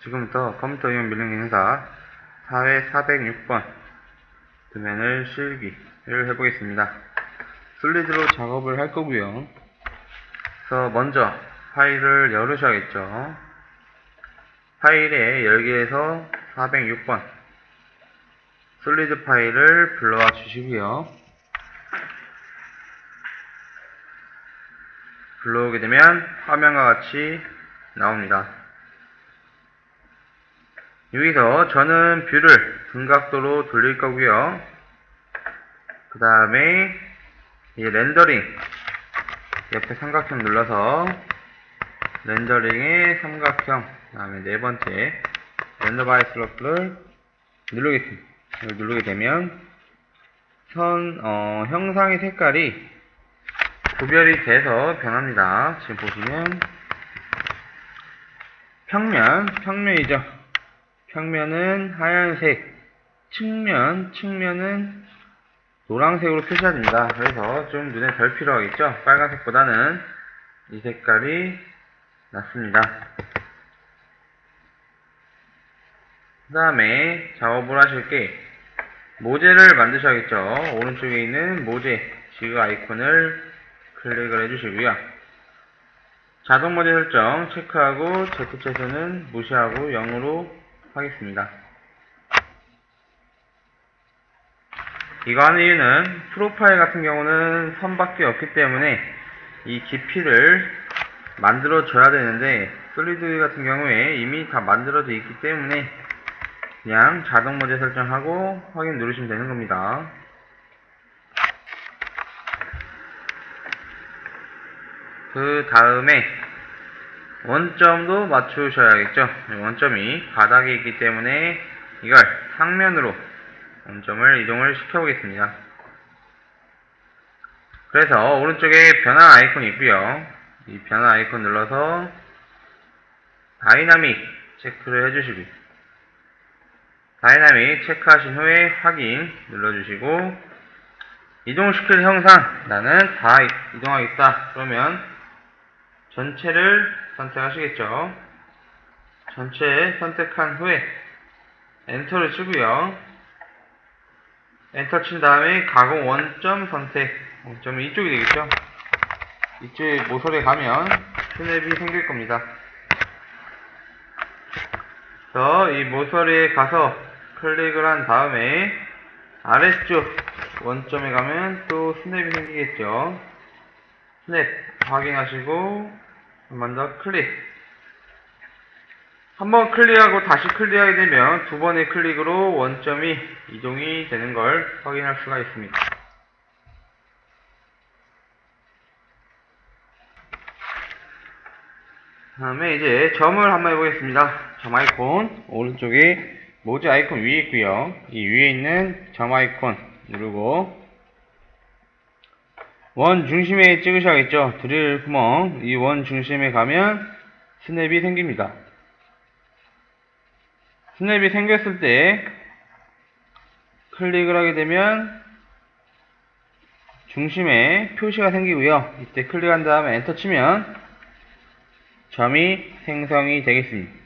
지금부터 컴퓨터 이용 밀링 행사 4회 406번 도면을 실기를 해보겠습니다. 솔리드로 작업을 할 거고요. 그래서 먼저 파일을 열으셔야겠죠. 파일에 열기에서 406번 솔리드 파일을 불러와 주시고요. 불러오게 되면 화면과 같이 나옵니다. 여기서 저는 뷰를 등각도로 돌릴 거고요. 그 다음에 이 렌더링 옆에 삼각형 눌러서 렌더링의 삼각형, 그 다음에 네 번째 렌더 바이 슬로프를 누르겠습니다. 이걸 누르게 되면 형상의 색깔이 구별이 돼서 변합니다. 지금 보시면 평면이죠. 평면은 하얀색, 측면은 노란색으로 표시가 됩니다. 그래서 좀 눈에 덜 필요하겠죠? 빨간색보다는 이 색깔이 낫습니다. 그 다음에 작업을 하실 게 모재를 만드셔야겠죠? 오른쪽에 있는 모재 지그 아이콘을 클릭을 해주시고요. 자동 모재 설정 체크하고 Z체수는 무시하고 0으로 하겠습니다. 이거 하는 이유는 프로파일 같은 경우는 선밖에 없기 때문에 이 깊이를 만들어 줘야 되는데 솔리드 같은 경우에 이미 다 만들어져 있기 때문에 그냥 자동 모재 설정하고 확인 누르시면 되는 겁니다. 그 다음에 원점도 맞추셔야겠죠. 원점이 바닥에 있기 때문에 이걸 상면으로 원점을 이동을 시켜보겠습니다. 그래서 오른쪽에 변화 아이콘이 있고요. 이 변화 아이콘 눌러서 다이나믹 체크를 해주시고 다이나믹 체크하신 후에 확인 눌러주시고 이동시킬 형상 나는 다 이동하겠다. 그러면 전체를 선택하시겠죠. 전체 선택한 후에 엔터를 치고요. 엔터 친 다음에 가공 원점 선택. 원점은 이쪽이 되겠죠. 이쪽에 모서리에 가면 스냅이 생길 겁니다. 그래서 이 모서리에 가서 클릭을 한 다음에 아래쪽 원점에 가면 또 스냅이 생기겠죠. 스냅 확인하시고 한 번 더 클릭. 한번 클릭하고 다시 클릭하게 되면 두 번의 클릭으로 원점이 이동이 되는 걸 확인할 수가 있습니다. 다음에 이제 점을 한번 해보겠습니다. 점 아이콘 오른쪽에 모재 아이콘 위에 있고요. 이 위에 있는 점 아이콘 누르고 원 중심에 찍으셔야겠죠. 드릴 구멍 이 원 중심에 가면 스냅이 생깁니다. 스냅이 생겼을 때 클릭을 하게 되면 중심에 표시가 생기고요. 이때 클릭한 다음에 엔터 치면 점이 생성이 되겠습니다.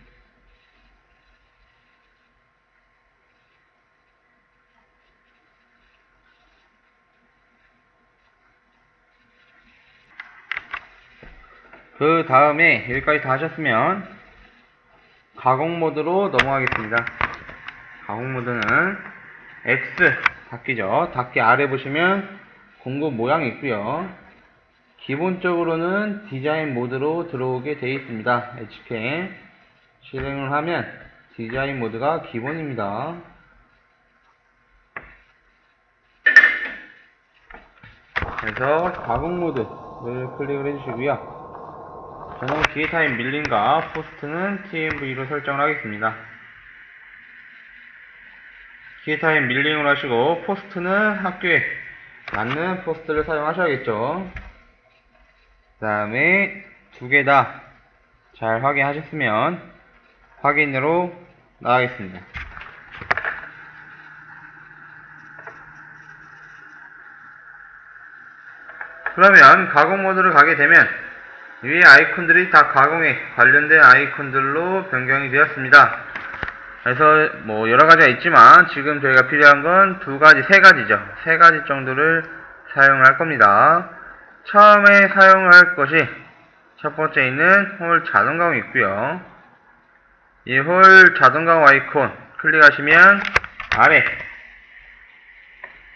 그 다음에 여기까지 다 하셨으면 가공 모드로 넘어가겠습니다. 가공 모드는 X 닫기죠. 닫기 아래 보시면 공구 모양이 있고요. 기본적으로는 디자인 모드로 들어오게 되어 있습니다. HK 실행을 하면 디자인 모드가 기본입니다. 그래서 가공 모드를 클릭을 해주시고요. 저는 기회타임 밀림과 포스트는 TMV로 설정을 하겠습니다. 기회타임 밀링으로 하시고 포스트는 학교에 맞는 포스트를 사용하셔야겠죠. 그 다음에 두 개 다 잘 확인하셨으면 확인으로 나가겠습니다. 그러면 가공 모드를 가게 되면 위 아이콘들이 다 가공에 관련된 아이콘들로 변경이 되었습니다. 그래서 뭐 여러가지가 있지만 지금 저희가 필요한 건 세 가지죠. 세 가지 정도를 사용할 겁니다. 처음에 사용할 것이 첫 번째 있는 홀 자동 가공 있고요. 이 홀 자동 가공 아이콘 클릭하시면 아래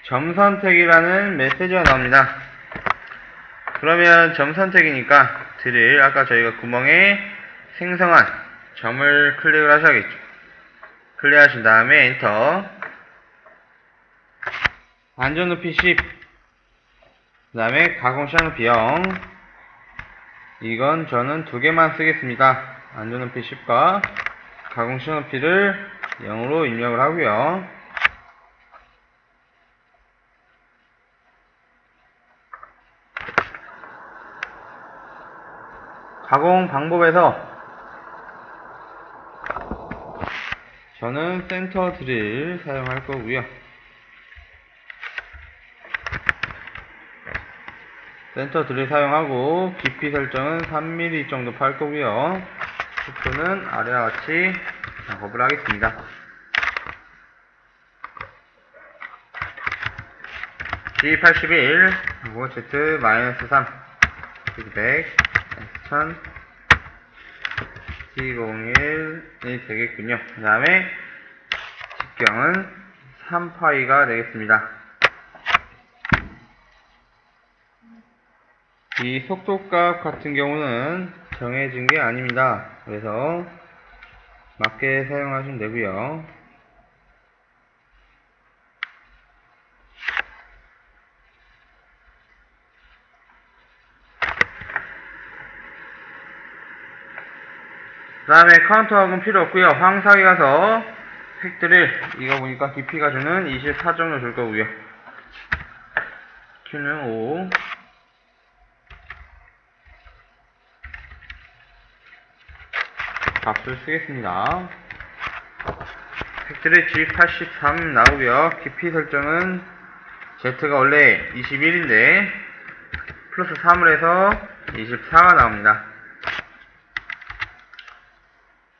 점 선택이라는 메시지가 나옵니다. 그러면 점 선택이니까 드릴 아까 저희가 구멍에 생성한 점을 클릭을 하셔야겠죠. 클릭하신 다음에 엔터, 안전높이 10, 그 다음에 가공 시간 높이 0. 이건 저는 두 개만 쓰겠습니다. 안전높이 10과 가공 시간 높이를 0으로 입력을 하고요. 가공 방법에서 저는 센터 드릴 사용할 거고요. 센터 드릴 사용하고 깊이 설정은 3mm 정도 팔 거고요. 속도는 아래와 같이 작업을 하겠습니다. G81 그리고 Z-3 피드백 S1000 T01이 되겠군요. 그 다음에 직경은 3파이가 되겠습니다. 이 속도값 같은 경우는 정해진 게 아닙니다. 그래서 맞게 사용하시면 되고요. 그 다음에 카운터하고는 필요 없고요. 황사기 가서 획들을 이거 보니까 깊이가 저는 24 정도 줄 거고요. Q는 5, 값을 쓰겠습니다. 획들의 G83 나오고요. 깊이 설정은 Z가 원래 21인데 플러스 3을 해서 24가 나옵니다.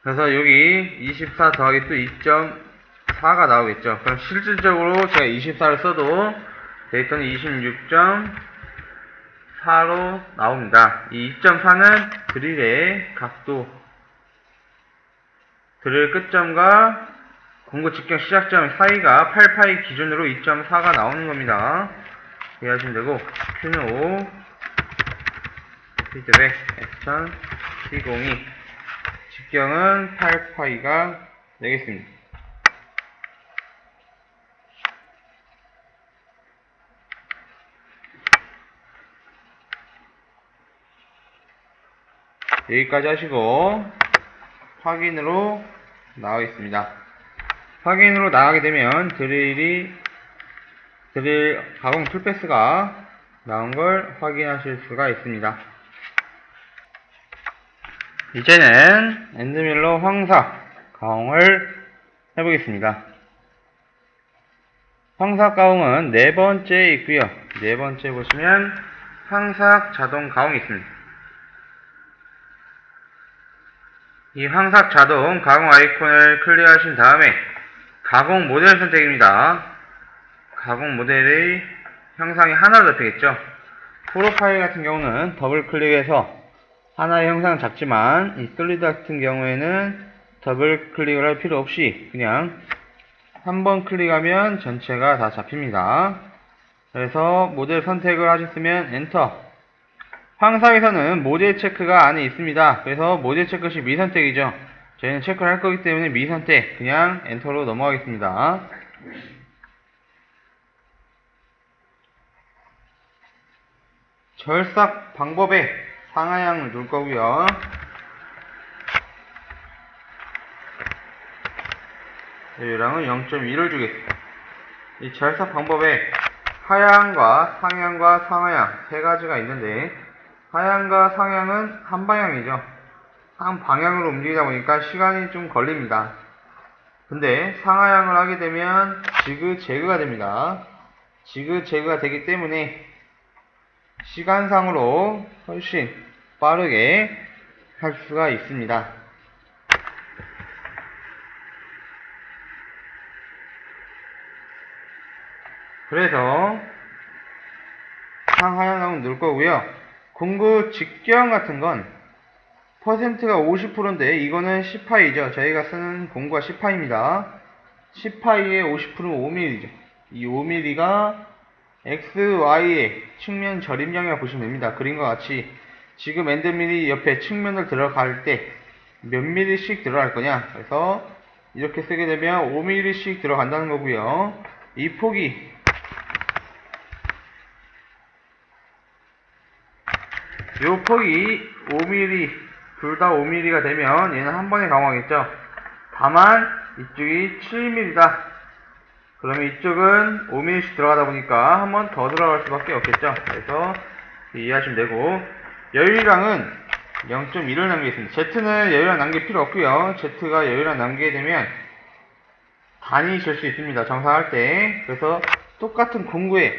그래서 여기 24 더하기 또 2.4가 나오겠죠. 그럼 실질적으로 제가 24를 써도 데이터는 26.4로 나옵니다. 이 2.4는 드릴의 각도, 드릴 끝점과 공구 직경 시작점 사이가 8파이 기준으로 2.4가 나오는 겁니다. 이해하시면 되고, Q는 5, 피드백 S1000 T02 직경은 8파이가 되겠습니다. 여기까지 하시고 확인으로 나와 있습니다. 확인으로 나가게 되면 드릴 가공 툴패스가 나온 걸 확인하실 수가 있습니다. 이제는 엔드밀러 황사 가공을 해보겠습니다. 황사 가공은 네 번째에 있고요. 네 번째 보시면 황삭 자동 가공이 있습니다. 이 황삭 자동 가공 아이콘을 클릭하신 다음에 가공 모델 선택입니다. 가공 모델의 형상이 하나 잡히겠죠. 프로파일 같은 경우는 더블 클릭해서 하나의 형상은 작지만 이 솔리드 같은 경우에는 더블 클릭을 할 필요 없이 그냥 한 번 클릭하면 전체가 다 잡힙니다. 그래서 모델 선택을 하셨으면 엔터. 황사에서는 모델 체크가 안에 있습니다. 그래서 모델 체크 시 미선택이죠. 저희는 체크를 할 거기 때문에 미선택 그냥 엔터로 넘어가겠습니다. 절삭 방법에 상하향을 둘 거고요. 얘랑은 0.1을 주겠습니다. 이 절삭 방법에 하향과 상향과 상하향 세 가지가 있는데 하향과 상향은 한 방향이죠. 한 방향으로 움직이다 보니까 시간이 좀 걸립니다. 근데 상하향을 하게 되면 지그재그가 됩니다. 지그재그가 되기 때문에 시간상으로 훨씬 빠르게 할 수가 있습니다. 그래서 상하향 나오면 누를 거고요. 공구 직경 같은 건 퍼센트가 50%인데 이거는 10파이죠. 저희가 쓰는 공구가 10파입니다. 10파이의 50%는 5mm죠. 이 5mm가 X, Y의 측면 절임량이라고 보시면 됩니다. 그림과 같이 지금 엔드밀리 옆에 측면을 들어갈 때 몇 mm씩 들어갈 거냐. 그래서 이렇게 쓰게 되면 5mm씩 들어간다는 거고요. 이 폭이 요 폭이 5mm, 둘 다 5mm가 되면 얘는 한 번에 강화하겠죠. 다만 이쪽이 7mm다. 그러면 이쪽은 5mm씩 들어가다 보니까 한 번 더 들어갈 수밖에 없겠죠. 그래서 이해하시면 되고, 여유량은 0.1을 남기겠습니다. Z는 여유량 남길 필요 없고요. Z가 여유량 남기게 되면 단위 질 수 있습니다. 정사할 때. 그래서 똑같은 공구에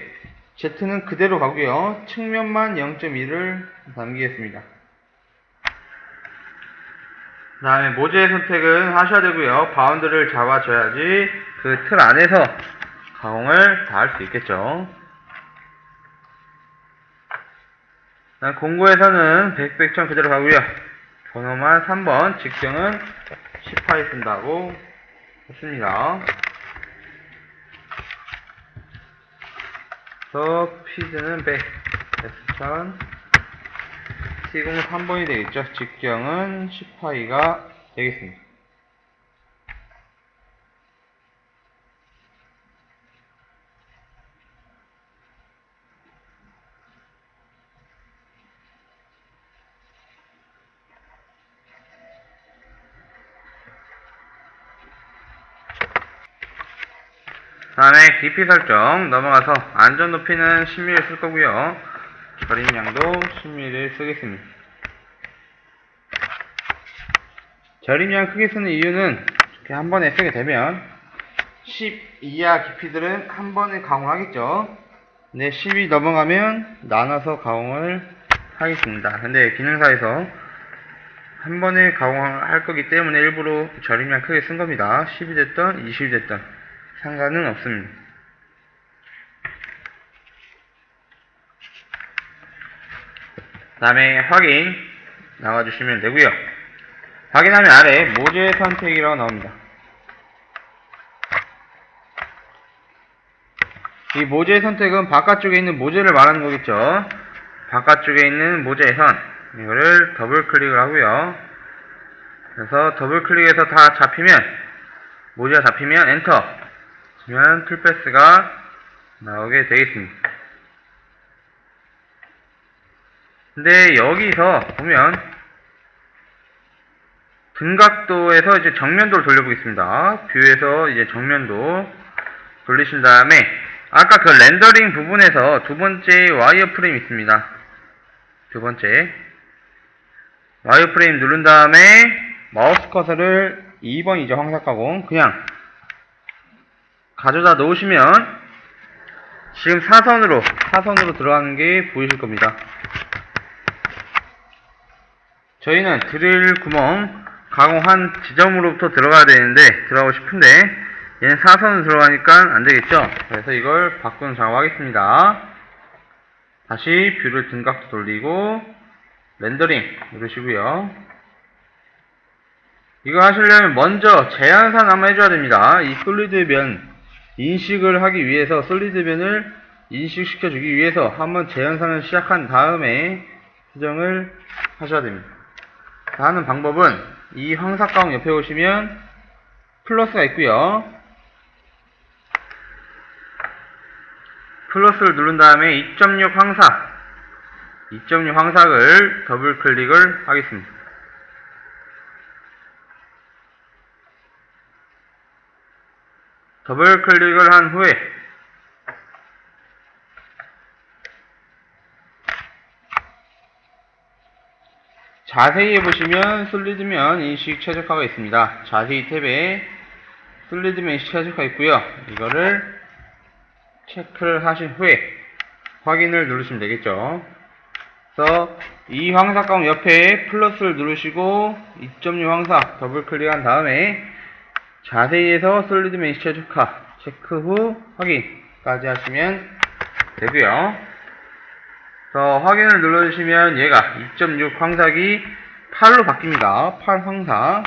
Z는 그대로 가고요. 측면만 0.1을 남기겠습니다. 그 다음에 모재의 선택은 하셔야 되고요. 바운드를 잡아줘야지 그 틀 안에서 가공을 다 할 수 있겠죠. 공구에서는 100점 그대로 가고요. 번호만 3번, 직경은 10파이 쓴다고 했습니다. 그래서 피드는 100, S1000, T공 3번이 되겠죠. 직경은 10파이가 되겠습니다. 다음에 깊이 설정 넘어가서 안전 높이는 10mm 쓸 거고요. 절임량도 10mm 쓰겠습니다. 절임량 크게 쓰는 이유는 이렇게 한 번에 쓰게 되면 10 이하 깊이들은 한 번에 가공하겠죠. 근데 10이 넘어가면 나눠서 가공을 하겠습니다. 근데 기능사에서 한 번에 가공을 할 거기 때문에 일부러 절임량 크게 쓴 겁니다. 10이 됐던 20이 됐던 상관은 없습니다. 다음에 확인 나와주시면 되고요. 확인하면 아래 모재 선택이라고 나옵니다. 이 모재 선택은 바깥쪽에 있는 모재를 말하는 거겠죠. 바깥쪽에 있는 모재선 이거를 더블 클릭을 하고요. 그래서 더블 클릭해서 다 잡히면 모재가 잡히면 엔터 그러면 툴패스가 나오게 되겠습니다. 근데 여기서 보면 등각도에서 이제 정면도를 돌려보겠습니다. 뷰에서 이제 정면도 돌리신 다음에 아까 그 렌더링 부분에서 두 번째 와이어프레임 있습니다. 두 번째 와이어프레임 누른 다음에 마우스 커서를 2번이죠. 황사가공 그냥 가져다 놓으시면 지금 사선으로 들어가는 게 보이실 겁니다. 저희는 드릴 구멍 가공한 지점으로부터 들어가야 되는데 들어가고 싶은데 얘는 사선으로 들어가니까 안 되겠죠. 그래서 이걸 바꾸는 작업하겠습니다. 다시 뷰를 등각도 돌리고 렌더링 누르시고요. 이거 하시려면 먼저 제한선 한번 해줘야 됩니다. 이 솔리드면 인식을 하기 위해서 솔리드면을 인식시켜주기 위해서 한번 제한선을 시작한 다음에 수정을 하셔야 됩니다. 하는 방법은 이 황사가공 옆에 오시면 플러스가 있고요. 플러스를 누른 다음에 2.6 황삭을 더블 클릭을 하겠습니다. 더블 클릭을 한 후에 자세히 해보시면 솔리드면 인식 최적화가 있습니다. 자세히 탭에 솔리드면 인식 최적화 있고요. 이거를 체크를 하신 후에 확인을 누르시면 되겠죠. 그래서 이 황사 가운 옆에 플러스를 누르시고 2.6 황사 더블 클릭한 다음에 자세히 해서 솔리드 메시 최적화 체크 후 확인까지 하시면 되고요. 그래서 확인을 눌러주시면 얘가 2.6 황사기 8로 바뀝니다. 8 황사.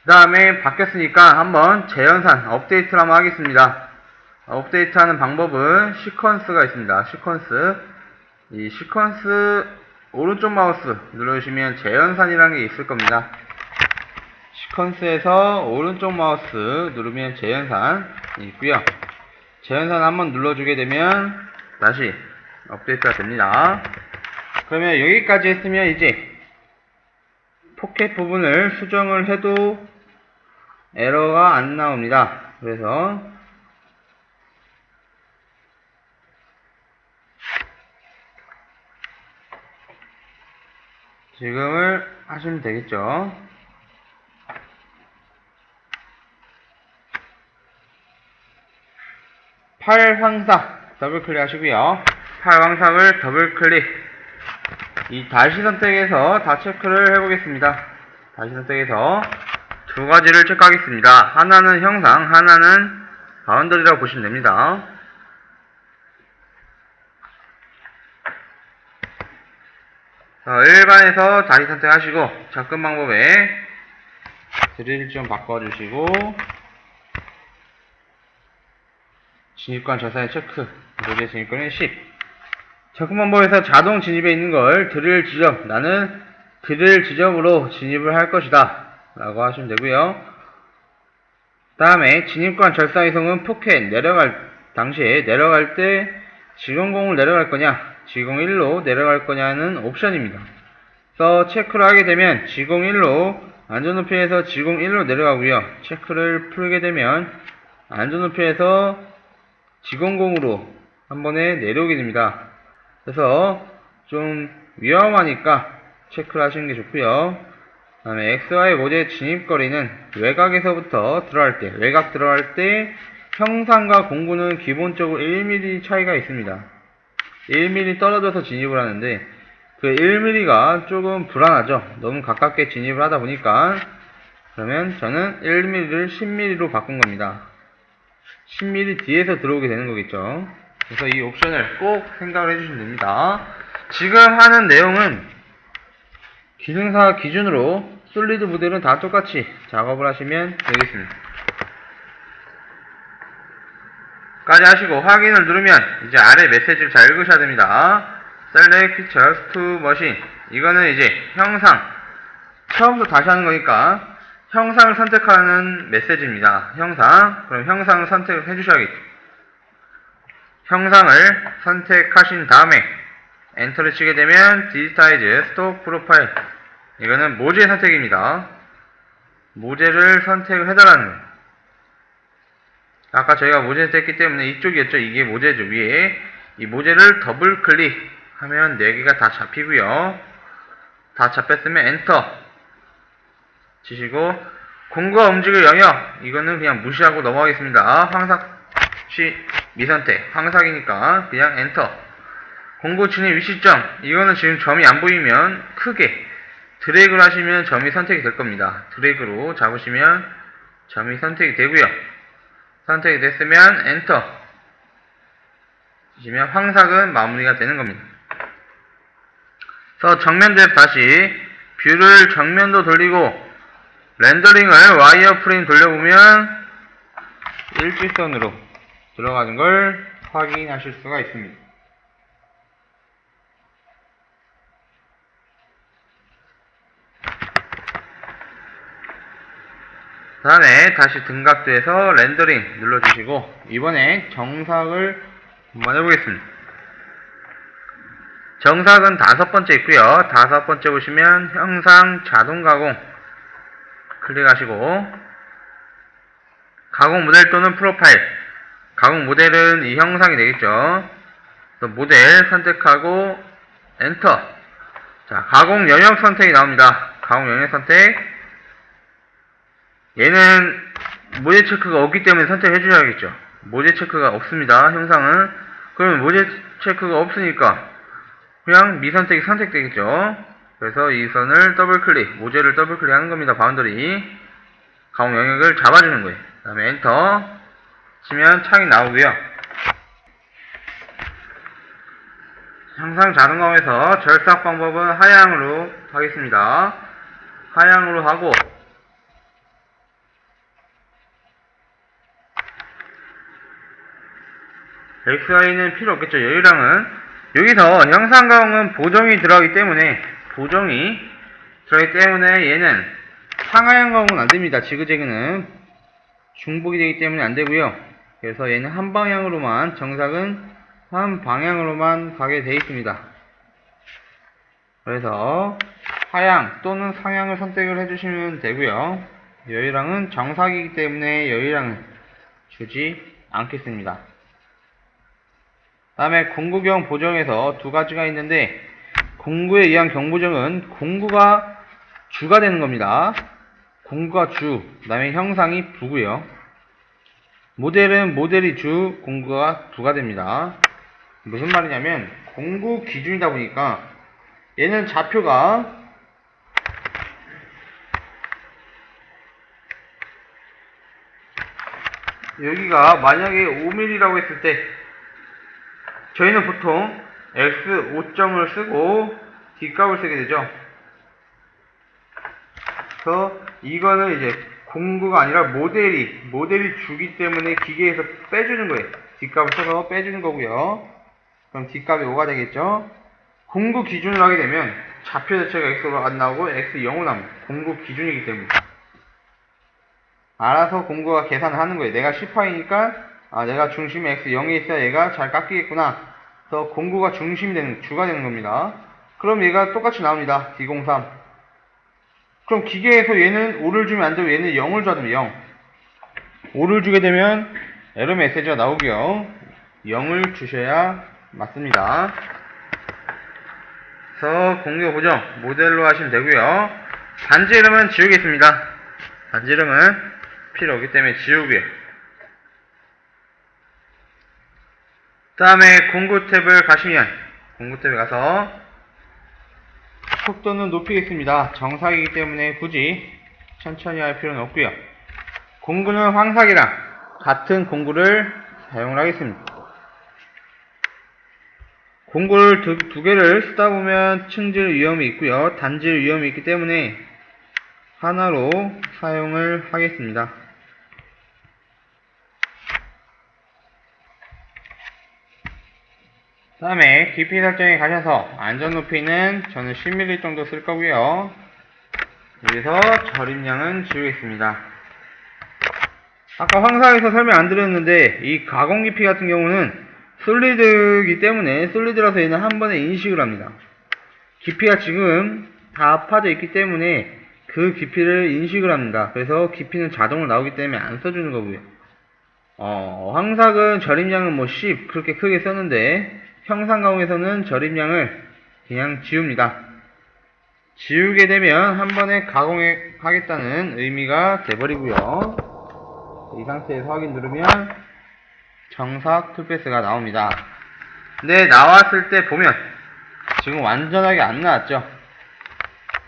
그 다음에 바뀌었으니까 한번 재연산 업데이트를 한번 하겠습니다. 업데이트하는 방법은 시퀀스가 있습니다. 시퀀스. 이 시퀀스 오른쪽 마우스 눌러주시면 재연산이라는 게 있을 겁니다. 시퀀스에서 오른쪽 마우스 누르면 재연산이 있고요. 재연산 한번 눌러주게 되면 다시 업데이트가 됩니다. 그러면 여기까지 했으면 이제 포켓 부분을 수정을 해도 에러가 안 나옵니다. 그래서 지금을 하시면 되겠죠. 팔 황사 더블 클릭 하시고요. 팔 황삭을 더블 클릭. 이 다시 선택해서 다 체크를 해보겠습니다. 다시 선택해서 두 가지를 체크하겠습니다. 하나는 형상, 하나는 바운더리라고 보시면 됩니다. 일반에서 다시 선택하시고 접근 방법에 드릴 좀 바꿔주시고 진입관 절산의 체크 모델 진입관은 10. 접근 방법에서 자동 진입에 있는 걸 드릴 지점, 나는 드릴 지점으로 진입을 할 것이다 라고 하시면 되고요. 다음에 진입관 절상 이송은 포켓 내려갈 당시에 내려갈 때 G00을 내려갈 거냐 G01로 내려갈 거냐는 옵션입니다. 그래서 체크를 하게 되면 G01로 안전높이에서 G01로 내려가고요. 체크를 풀게 되면 안전높이에서 G00으로 한 번에 내려오게 됩니다. 그래서 좀 위험하니까 체크를 하시는 게 좋고요. 그 다음에 XY 모델 진입거리는 외곽에서부터 들어갈 때, 외곽 들어갈 때 형상과 공구는 기본적으로 1mm 차이가 있습니다. 1mm 떨어져서 진입을 하는데 그 1mm가 조금 불안하죠. 너무 가깝게 진입을 하다 보니까. 그러면 저는 1mm를 10mm로 바꾼 겁니다. 10mm 뒤에서 들어오게 되는 거겠죠. 그래서 이 옵션을 꼭 생각을 해주시면 됩니다. 지금 하는 내용은 기능사 기준으로 솔리드 모델은 다 똑같이 작업을 하시면 되겠습니다. 까지 하시고 확인을 누르면 이제 아래 메시지를 잘 읽으셔야 됩니다. Select Features to Machine. 이거는 이제 형상 처음부터 다시 하는 거니까 형상을 선택하는 메시지입니다. 형상. 그럼 형상을 선택을 해주셔야겠죠. 형상을 선택하신 다음에 엔터를 치게 되면 Digitize Stock Profile. 이거는 모제 선택입니다. 모제를 선택을 해달라는 거예요. 아까 저희가 모제 선택했기 때문에 이쪽이었죠. 이게 모제죠. 위에 이 모제를 더블 클릭하면 4개가 다 잡히고요. 다 잡혔으면 엔터 치시고 공구가 움직일 영역 이거는 그냥 무시하고 넘어가겠습니다. 황삭시 미선택 황삭이니까 그냥 엔터. 공구 진입 위치점 이거는 지금 점이 안 보이면 크게 드래그를 하시면 점이 선택이 될 겁니다. 드래그로 잡으시면 점이 선택이 되고요. 선택이 됐으면 엔터 치시면 황삭은 마무리가 되는 겁니다. 그래서 정면 대 다시 뷰를 정면도 돌리고 렌더링을 와이어 프레임 돌려보면 일직선으로 들어가는 걸 확인하실 수가 있습니다. 그 다음에 다시 등각도에서 렌더링 눌러주시고 이번에 정삭을 한번 해보겠습니다. 정삭은 5번째 있고요. 5번째 보시면 형상 자동 가공 클릭하시고 가공 모델 또는 프로파일 가공 모델은 이 형상이 되겠죠. 모델 선택하고 엔터. 자, 가공 영역 선택이 나옵니다. 가공 영역 선택. 얘는 모델 체크가 없기 때문에 선택해 주셔야겠죠. 모델 체크가 없습니다. 형상은. 그러면 모델 체크가 없으니까 그냥 미선택이 선택되겠죠. 그래서 이 선을 더블클릭, 모델을 더블클릭 하는 겁니다. 바운더리. 가공 영역을 잡아주는 거예요. 그 다음에 엔터 치면 창이 나오고요. 항상 자동감에서 절삭 방법은 하향으로 하겠습니다. 하향으로 하고 XY는 필요 없겠죠. 여유량은 여기서 형상가공은 보정이 들어가기 때문에 얘는 상하향 가공은 안됩니다. 지그재그는 중복이 되기 때문에 안되고요. 그래서 얘는 한 방향으로만, 정삭은 한 방향으로만 가게 되어 있습니다. 그래서 하향 또는 상향을 선택을 해주시면 되고요. 여유량은 정삭이기 때문에 여유량은 주지 않겠습니다. 다음에 공구경 보정에서 두 가지가 있는데, 공구에 의한 경보정은 공구가 주가 되는 겁니다. 공구가 주, 그 다음에 형상이 부고요. 모델은 모델이 주, 공구가 부가 됩니다. 무슨 말이냐면 공구 기준이다 보니까 얘는 좌표가 여기가 만약에 5mm라고 했을 때 저희는 보통 x 5점을 쓰고 D값을 쓰게 되죠. 그래서 이거는 이제 공구가 아니라 모델이 주기 때문에 기계에서 빼주는 거예요. D값을 써서 빼주는 거고요. 그럼 D값이 5가 되겠죠. 공구 기준을 하게 되면 좌표 자체가 X로 안 나오고 X 0으로 나옵니다. 공구 기준이기 때문에. 알아서 공구가 계산을 하는 거예요. 내가 10파이니까 내가 중심이 X 0에 있어야 얘가 잘 깎이겠구나. 그래서 공구가 중심이 되는, 주가 되는 겁니다. 그럼 얘가 똑같이 나옵니다. D03. 그럼 기계에서 얘는 5를 주면 안 되고 얘는 0을 줘야 됩니다. 0. 5를 주게 되면 에러 메시지가 나오고요. 0을 주셔야 맞습니다. 그래서 공구 보정 모델로 하시면 되고요. 반지 이름은 지우겠습니다. 반지 이름은 필요 없기 때문에 지우고요. 다음에 공구 탭을 가시면 공구 탭에 가서 속도는 높이겠습니다. 정삭이기 때문에 굳이 천천히 할 필요는 없고요. 공구는 황삭이랑 같은 공구를 사용을 하겠습니다. 공구를 두 개를 쓰다 보면 층질 위험이 있고요. 단질 위험이 있기 때문에 하나로 사용을 하겠습니다. 다음에 깊이 설정에 가셔서 안전 높이는 저는 10mm 정도 쓸 거고요. 여기서 절임량은 지우겠습니다. 아까 황사에서 설명 안 드렸는데 이 가공 깊이 같은 경우는 솔리드이기 때문에 솔리드라서 얘는 한 번에 인식을 합니다. 깊이가 지금 다 파져 있기 때문에 그 깊이를 인식을 합니다. 그래서 깊이는 자동으로 나오기 때문에 안 써주는 거고요. 황삭은 절임량은 뭐 10 그렇게 크게 썼는데 형상가공에서는 절임량을 그냥 지웁니다. 지우게 되면 한 번에 가공하겠다는 의미가 돼버리고요. 이 상태에서 확인 누르면 정삭 툴패스가 나옵니다. 근데 나왔을 때 보면 지금 완전하게 안 나왔죠.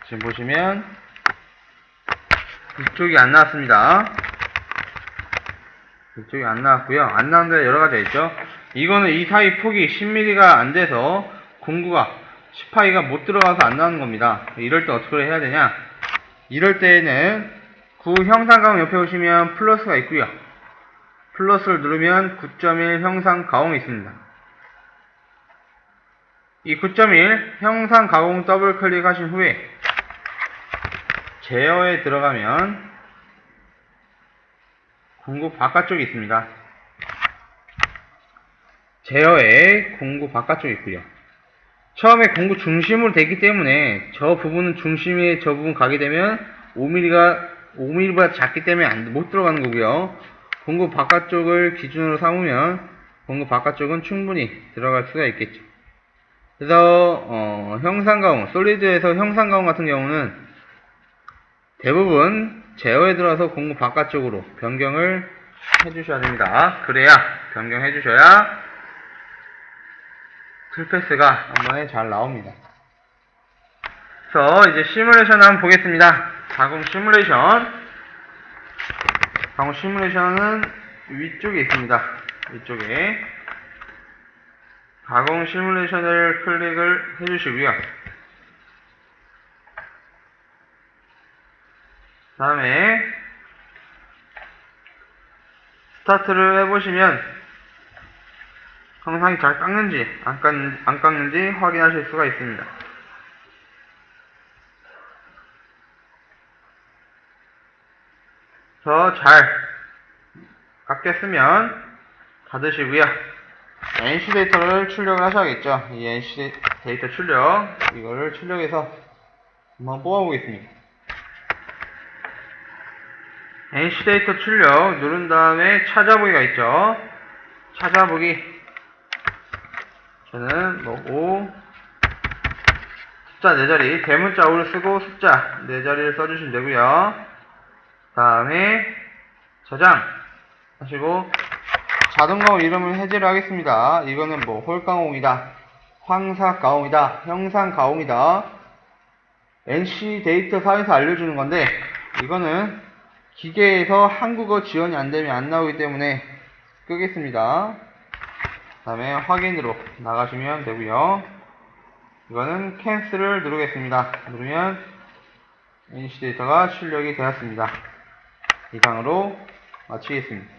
지금 보시면 이쪽이 안 나왔습니다. 이쪽이 안 나왔고요. 안 나온 데가 여러 가지가 있죠. 이거는 이 사이 폭이 10mm가 안 돼서 공구가 10파이가 못 들어가서 안 나오는 겁니다. 이럴 때 어떻게 해야 되냐? 이럴 때에는 구 형상가공 옆에 보시면 플러스가 있고요. 플러스를 누르면 9.1 형상가공이 있습니다. 이 9.1 형상가공 더블 클릭하신 후에 제어에 들어가면 공구 바깥쪽이 있습니다. 제어에 공구 바깥쪽이 있고요. 처음에 공구 중심으로 되기 때문에 저 부분은 중심에 저 부분 가게 되면 5mm보다 작기 때문에 못 들어가는 거고요. 공구 바깥쪽을 기준으로 삼으면 공구 바깥쪽은 충분히 들어갈 수가 있겠죠. 그래서 형상가공, 솔리드에서 형상가공 같은 경우는 대부분 제어에 들어가서 공구 바깥쪽으로 변경을 해주셔야 됩니다. 그래야 변경해 주셔야 풀패스가 한 번에 잘 나옵니다. 그래서 이제 시뮬레이션 한번 보겠습니다. 가공 시뮬레이션은 위쪽에 있습니다. 위쪽에 가공 시뮬레이션을 클릭을 해주시고요. 그 다음에 스타트를 해보시면 영상이 잘 깎는지 안 깎는지 확인하실 수가 있습니다. 더 잘 깎였으면 닫으시고요. NC 데이터를 출력을 하셔야겠죠. 이 NC 데이터 출력, 이거를 출력해서 한번 뽑아보겠습니다. NC 데이터 출력 누른 다음에 찾아보기가 있죠. 찾아보기. 저는 뭐 5 숫자 4자리 대문자 5를 쓰고 숫자 4자리를 써주시면 되고요. 다음에 저장 하시고 자동가공 이름을 해제를 하겠습니다. 이거는 뭐 홀가공이다, 황사가공이다, 형상가공이다, NC 데이터사에서 알려주는 건데 이거는 기계에서 한국어 지원이 안되면 안 나오기 때문에 끄겠습니다. 그 다음에 확인으로 나가시면 되고요. 이거는 캔슬을 누르겠습니다. 누르면 NC 데이터가 출력이 되었습니다. 이상으로 마치겠습니다.